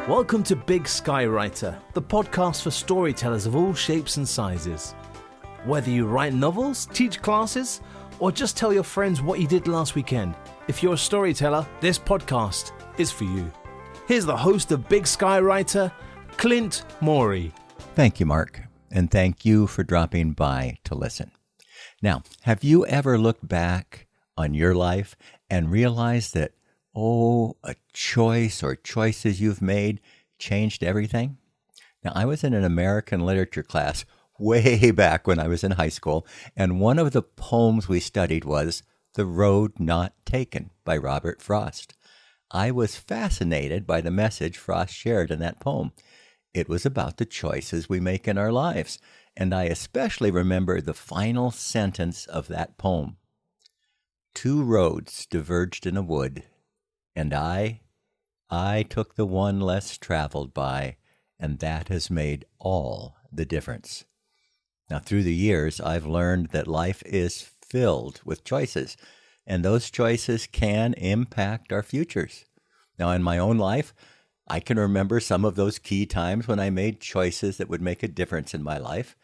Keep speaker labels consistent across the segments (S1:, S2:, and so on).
S1: Welcome to Big Skywriter, the podcast for storytellers of all shapes and sizes. Whether you write novels, teach classes, or just tell your friends what you did last weekend, if you're a storyteller, this podcast is for you. Here's the host of Big Skywriter, Clint Morey.
S2: Thank you, Mark, and thank you for dropping by to listen. Now, have you ever looked back on your life and realized that, a choice or choices you've made changed everything? Now, I was in an American literature class way back when I was in high school, and one of the poems we studied was The Road Not Taken by Robert Frost. I was fascinated by the message Frost shared in that poem. It was about the choices we make in our lives, and I especially remember the final sentence of that poem. Two roads diverged in a wood, and I took the one less traveled by, and that has made all the difference. Now, through the years, I've learned that life is filled with choices, and those choices can impact our futures. Now, in my own life, I can remember some of those key times when I made choices that would make a difference in my life.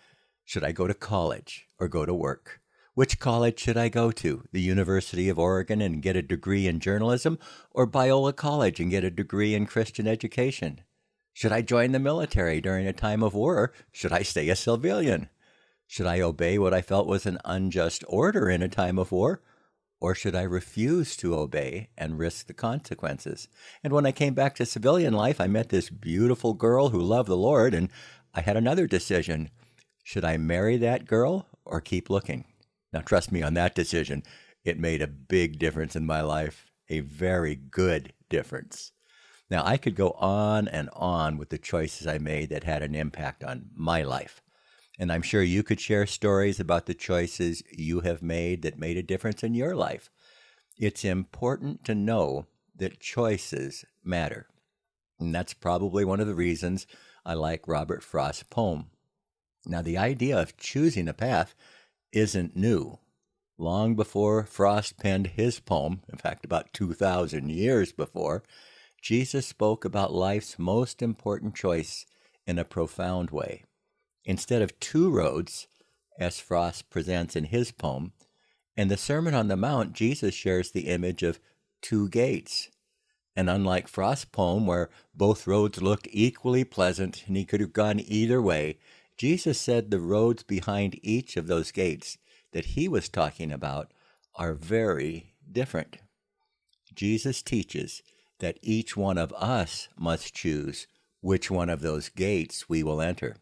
S2: Should I go to college or go to work? Which college should I go to? The University of Oregon and get a degree in journalism, or Biola College and get a degree in Christian education? Should I join the military during a time of war, or should I stay a civilian? Should I obey what I felt was an unjust order in a time of war, or should I refuse to obey and risk the consequences? And when I came back to civilian life, I met this beautiful girl who loved the Lord, and I had another decision. Should I marry that girl or keep looking? Now, trust me on that decision. It made a big difference in my life, a very good difference. Now, I could go on and on with the choices I made that had an impact on my life. And I'm sure you could share stories about the choices you have made that made a difference in your life. It's important to know that choices matter. And that's probably one of the reasons I like Robert Frost's poem. Now, the idea of choosing a path isn't new. Long before Frost penned his poem, in fact, about 2,000 years before, Jesus spoke about life's most important choice in a profound way. Instead of two roads, as Frost presents in his poem, in the Sermon on the Mount, Jesus shares the image of two gates. And unlike Frost's poem, where both roads looked equally pleasant and he could have gone either way, Jesus said the roads behind each of those gates that he was talking about are very different. Jesus teaches that each one of us must choose which one of those gates we will enter.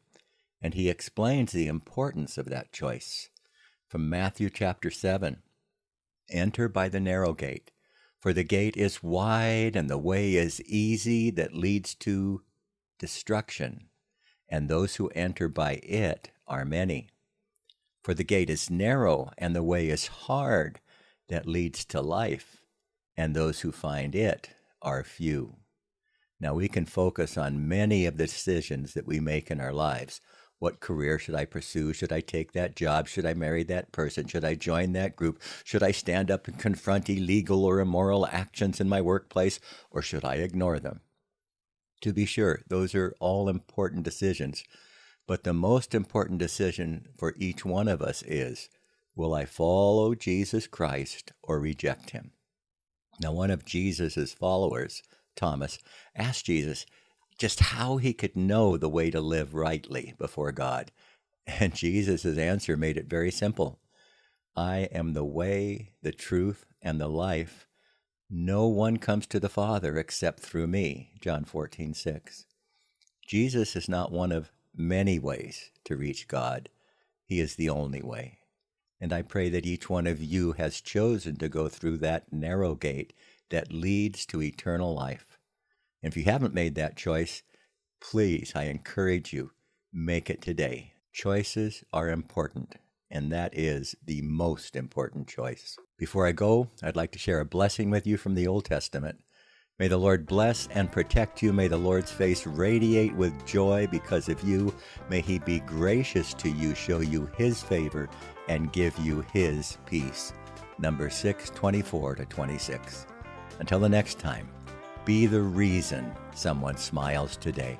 S2: And he explains the importance of that choice. From Matthew chapter 7, enter by the narrow gate, for the gate is wide and the way is easy that leads to destruction, and those who enter by it are many. For the gate is narrow and the way is hard that leads to life, and those who find it are few. Now, we can focus on many of the decisions that we make in our lives. What career should I pursue? Should I take that job? Should I marry that person? Should I join that group? Should I stand up and confront illegal or immoral actions in my workplace, or should I ignore them? To be sure, those are all important decisions, but the most important decision for each one of us is, will I follow Jesus Christ or reject him? Now, one of Jesus's followers, Thomas, asked Jesus just how he could know the way to live rightly before God. And Jesus' answer made it very simple. I am the way, the truth, and the life. No one comes to the Father except through me, John 14:6. Jesus is not one of many ways to reach God. He is the only way. And I pray that each one of you has chosen to go through that narrow gate that leads to eternal life. And if you haven't made that choice, please, I encourage you, make it today. Choices are important, and that is the most important choice. Before I go, I'd like to share a blessing with you from the Old Testament. May the Lord bless and protect you. May the Lord's face radiate with joy because of you. May he be gracious to you, show you his favor, and give you his peace. Numbers 6:24-26. Until the next time, be the reason someone smiles today.